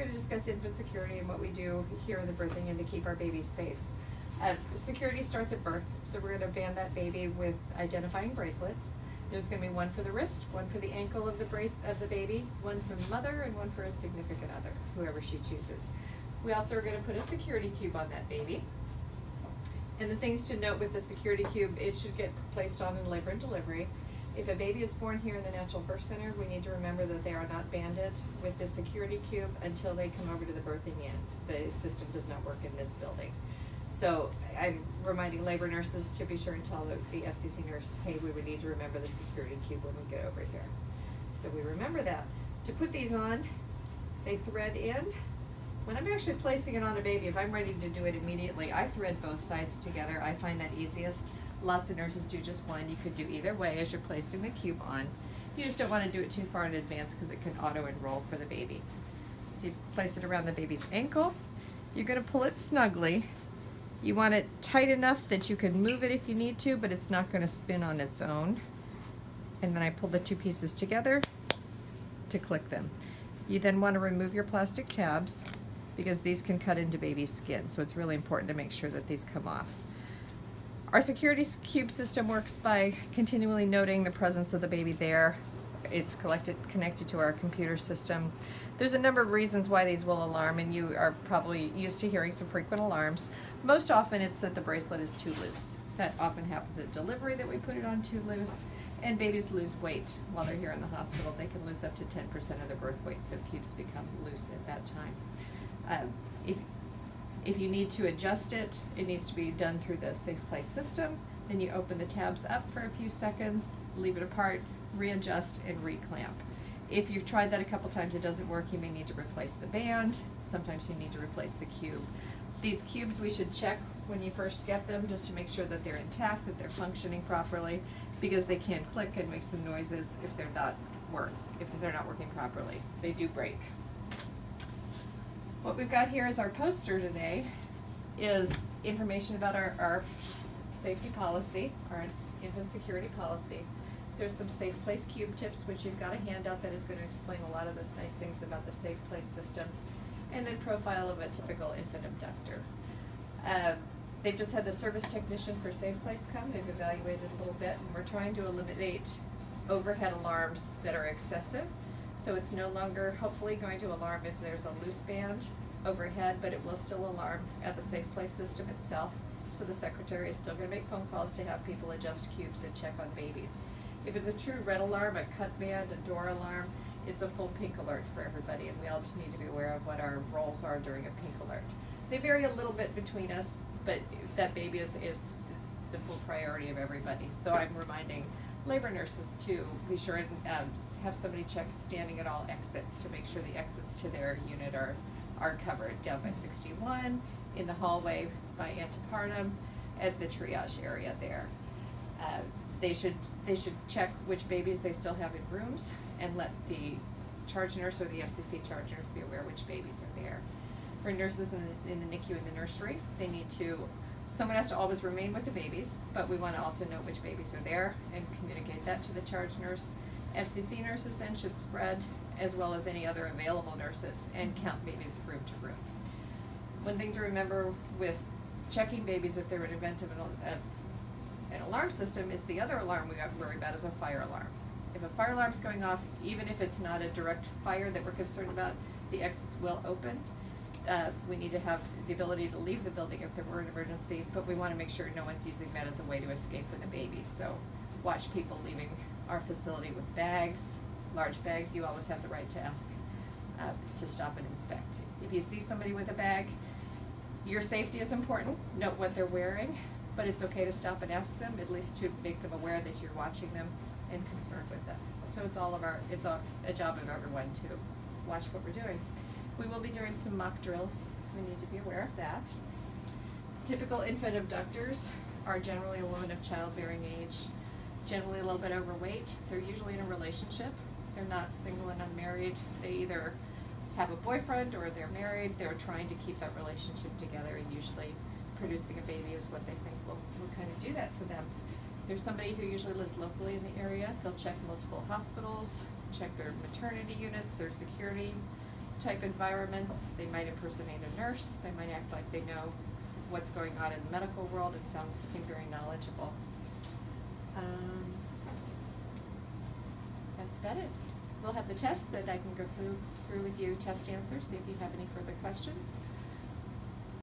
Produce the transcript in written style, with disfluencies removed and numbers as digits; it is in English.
going to discuss infant security and what we do here in the birthing inn to keep our babies safe. Security starts at birth, so we're going to band that baby with identifying bracelets. There's going to be one for the wrist, one for the ankle of the baby, one for the mother, and one for a significant other, whoever she chooses. We also are going to put a security cube on that baby. And the things to note with the security cube, it should get placed on in labor and delivery. If a baby is born here in the Natural Birth Center, we need to remember that they are not banded with the security cube until they come over to the birthing inn. The system does not work in this building. So I'm reminding labor nurses to be sure and tell the FCC nurse, hey, we would need to remember the security cube when we get over here. So we remember that. To put these on, they thread in. When I'm actually placing it on a baby, if I'm ready to do it immediately, I thread both sides together. I find that easiest. Lots of nurses do just one. You could do either way as you're placing the cube on. You just don't want to do it too far in advance because it can auto-enroll for the baby. So you place it around the baby's ankle. You're going to pull it snugly. You want it tight enough that you can move it if you need to, but it's not going to spin on its own. And then I pull the two pieces together to click them. You then want to remove your plastic tabs because these can cut into baby's skin, so it's really important to make sure that these come off. Our security cube system works by continually noting the presence of the baby there. It's connected to our computer system. There's a number of reasons why these will alarm, and you are probably used to hearing some frequent alarms. Most often it's that the bracelet is too loose. That often happens at delivery, that we put it on too loose, and babies lose weight while they're here in the hospital. They can lose up to 10% of their birth weight, so cubes become loose at that time. If you need to adjust it, it needs to be done through the Safe Place system. Then you open the tabs up for a few seconds, leave it apart, readjust, and reclamp. If you've tried that a couple times, it doesn't work, you may need to replace the band. Sometimes you need to replace the cube. These cubes we should check when you first get them just to make sure that they're intact, that they're functioning properly, because they can click and make some noises if they're not working properly. They do break. What we've got here is our poster today, is information about our safety policy, our infant security policy. There's some Safe Place cube tips, which you've got a handout that is going to explain a lot of those nice things about the Safe Place system, and then profile of a typical infant abductor. They've just had the service technician for Safe Place come. They've evaluated a little bit, and we're trying to eliminate overhead alarms that are excessive. So it's no longer hopefully going to alarm if there's a loose band overhead, but it will still alarm at the Safe Place system itself. So the secretary is still going to make phone calls to have people adjust cubes and check on babies. If it's a true red alarm, a cut band, a door alarm, it's a full pink alert for everybody, and we all just need to be aware of what our roles are during a pink alert. They vary a little bit between us, but that baby is the full priority of everybody. So I'm reminding labor nurses to be sure and have somebody check standing at all exits to make sure the exits to their unit are covered, down by 61, in the hallway by antepartum, at the triage area there. They should check which babies they still have in rooms and let the charge nurse or the FCC charge nurse be aware which babies are there. For nurses in the NICU and the nursery, someone has to always remain with the babies, but we want to also know which babies are there and communicate that to the charge nurse. FCC nurses then should spread, as well as any other available nurses, and count babies room to room. One thing to remember with checking babies if they're in event of an alarm system is the other alarm we got worried about is a fire alarm. If a fire alarm is going off, even if it's not a direct fire that we're concerned about, the exits will open. We need to have the ability to leave the building if there were an emergency, but we want to make sure no one's using that as a way to escape with a baby. So watch people leaving our facility with bags, large bags. You always have the right to ask to stop and inspect. If you see somebody with a bag, your safety is important. Note what they're wearing, but it's okay to stop and ask them, at least to make them aware that you're watching them and concerned with them. So it's a job of everyone to watch what we're doing. We will be doing some mock drills, so we need to be aware of that. Typical infant abductors are generally a woman of childbearing age, generally a little bit overweight. They're usually in a relationship. They're not single and unmarried. They either have a boyfriend or they're married. They're trying to keep that relationship together, and usually producing a baby is what they think will kind of do that for them. There's somebody who usually lives locally in the area. They'll check multiple hospitals, check their maternity units, their security, type environments. They might impersonate a nurse, they might act like they know what's going on in the medical world and seem very knowledgeable. That's about it. We'll have the test that I can go through with you, test answers, see if you have any further questions.